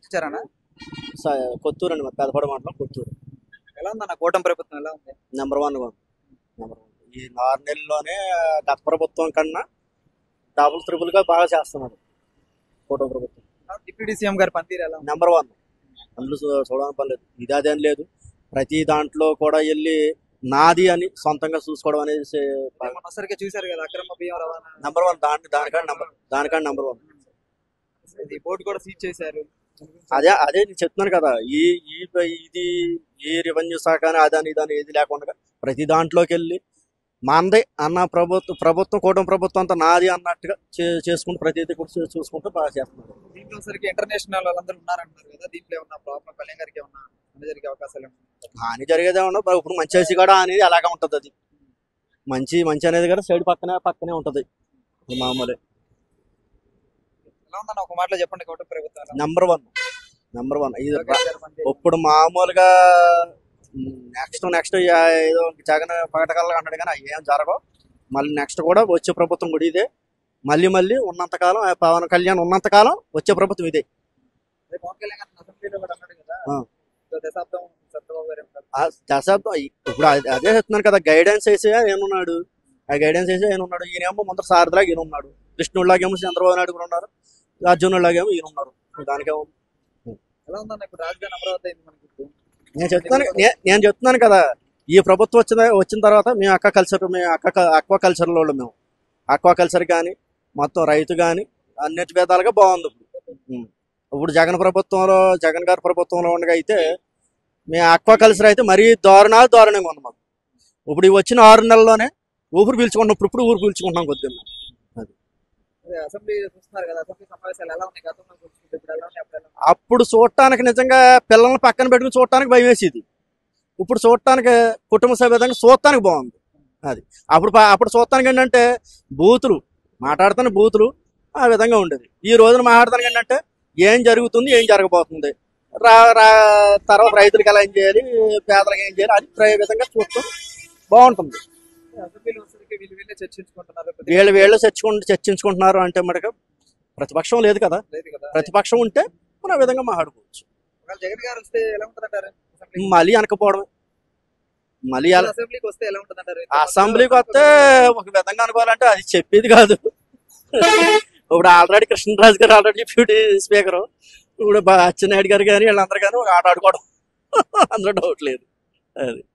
ఇచ్చారన్నా? కొత్తూరు అండి, పెదపాడు మండలం కొత్తూరు. ఎలా ఉందన్న కూటమి ప్రభుత్వం ఎలా ఉంది? Number one number 1. ఈ 6 నెలల్లోనే గత ప్రభుత్వం కన్నా డబుల్ ట్రిపుల్ గా బాగా చేస్తున్నారు కూటమి ప్రభుత్వం. డిప్యూటీ సీఎం గారి పనితీరు ఎలా ఉంది? నెంబర్ 1. అందులో చూడడానికి పర్లేదు, ఇది అదేం లేదు. ప్రతి దాంట్లో కూడా వెళ్ళి నాది అని సొంతంగా చూసుకోవడం అనేది మొన్నసరిగా చూశారు కదా అక్రమ బియ్యం రవాణా. నెంబర్ 1. దానికన్నా నెంబర్ 1. ఈ బోర్డు కూడా సీజ్ చేశారు. అదే నేను చెప్తున్నాను కదా, ఈ రెవెన్యూ శాఖ అని అదని ఇదని ఏది లేకుండా ప్రతి దాంట్లోకి వెళ్ళి మందే అన్న ప్రభుత్వం కూటమి ప్రభుత్వం అంతా నాది అన్నట్టుగా చేసుకుంటూ ప్రతిదీ కూడా చూసుకుంటూ బాగా చేస్తున్నారు. దీంట్లో సరికి ఇంటర్నేషనల్ వాళ్ళందరూ ఉన్నారంటారు కదా, దీంట్లో ఏమన్నా ప్రాబ్లం కళ్యాణ్ గారికి ఏమన్నా జరిగే అవకాశాలు హాని జరిగేదే ఉండవు. ఇప్పుడు మంచి చేసి కూడా అనేది అలాగే ఉంటది. అది మంచి అనేది కూడా సైడ్ పక్కనే ఉంటది మామూలే. ఎలా ఉందన్న ఒక మాటలో చెప్పండి కూటమి ప్రభుత్వం? నెంబర్ 1. ఇది ఇప్పుడు మామూలుగా నెక్స్ట్ ఏదో జగన్ పగటకల్లా అంటాడు కానీ ఏం జరగవు. మళ్ళీ నెక్స్ట్ కూడా వచ్చే ప్రభుత్వం కూడా ఇదే. మళ్ళీ ఉన్నంతకాలం పవన్ కళ్యాణ్ ఉన్నంతకాలం వచ్చే ప్రభుత్వం ఇదే. దశాబ్దం ఇప్పుడు అదే చెప్తున్నాను కదా, గైడెన్స్ వేసే ఏనున్నాడు. ఈయనేమో ముందర సారథిలాగా ఈయన ఉన్నాడు, కృష్ణుడిలాగేమో చంద్రబాబు నాయుడు కూడా ఉన్నారు, అర్జునుడిలాగేమో ఈయన ఉన్నారు. దానికేమో నేను చెప్తున్నాను కదా, ఈ ప్రభుత్వం వచ్చిన తర్వాత మేము అక్వా కల్చర్లో మేము అక్వా కల్చర్ కానీ మొత్తం రైతు కానీ అన్నిటి విధాలుగా బాగుంది. ఇప్పుడు జగన్ గారి ప్రభుత్వంలో ఉండగా అయితే మేము అక్వా కల్చర్ అయితే మరీ దారుణంగా ఉంది మాకు. ఇప్పుడు వచ్చిన 6 నెలల్లోనే ఊపిరి పీల్చుకుంటున్నాం. ఇప్పుడు ఊపిరి పీల్చుకుంటున్నాం కొద్దిగా. అప్పుడు చూడటానికి నిజంగా పిల్లల్ని పక్కన పెట్టుకుని చూడటానికి భయం వేసేది. ఇప్పుడు చూడటానికి కుటుంబ సభ్యంగా చూడటానికి బాగుంది. అది అప్పుడు చూడటానికి ఏంటంటే మాట్లాడుతున్న బూతులు ఆ విధంగా ఉండేది. ఈ రోజున మాట్లాడతానికి ఏంటంటే ఏం జరుగుతుంది, ఏం జరగబోతుంది, తర్వాత రైతులకు ఎలా ఏం చేయాలి, పేదలకు ఏం చేయాలి, అది విధంగా చూస్తూ బాగుంటుంది. వీళ్ళు చర్చించుకుంటున్నారు అంటే మనకు ప్రతిపక్షం లేదు కదా. ప్రతిపక్షం ఉంటే మనం ఆ విధంగా మాట్లాడుకోవచ్చు. మళ్ళీ వెనకపోవడం, మళ్ళీ అసెంబ్లీకి వస్తే ఒక విధంగా అనుకోవాలంటే అది చెప్పేది కాదు. ఇప్పుడు ఆల్రెడీ కృష్ణరాజు గారు ఆల్రెడీ డిప్యూటీ స్పీకర్, ఇప్పుడు అచ్చెన్నాయుడు గారు కానీ వీళ్ళందరూ కానీ ఒక ఆట ఆడుకోవడం అందులో డౌట్ లేదు. అది